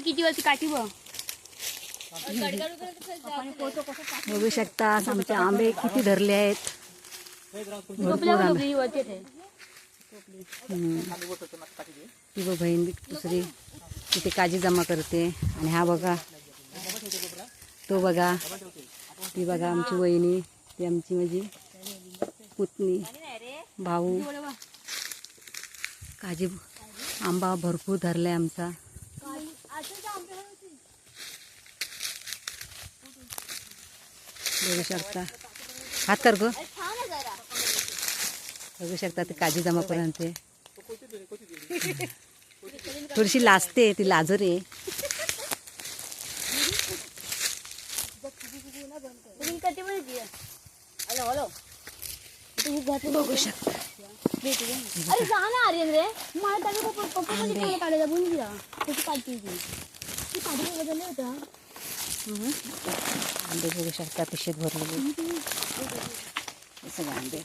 किती वर्ष काठी बघ. बघू शकता आमचे आंबे किती धरले आहेत. भरपूर आंबे. ती बहीण दुसरी तिथे काजी जमा करते. आणि हा बघा, तो बघा, ती बघा आमची वहिनी, ती आमची माझी पुतणी, भाऊ. काजी आंबा भरपूर धरलाय आमचा. बघू शकता, हात कर गो. बघू शकता ते काजी जमा पर्यंत थोडीशी लाजते, ती लाजर आहे. बघू शकता आंबे बघू शकता पिशेत भरलेले सगळे आंबे.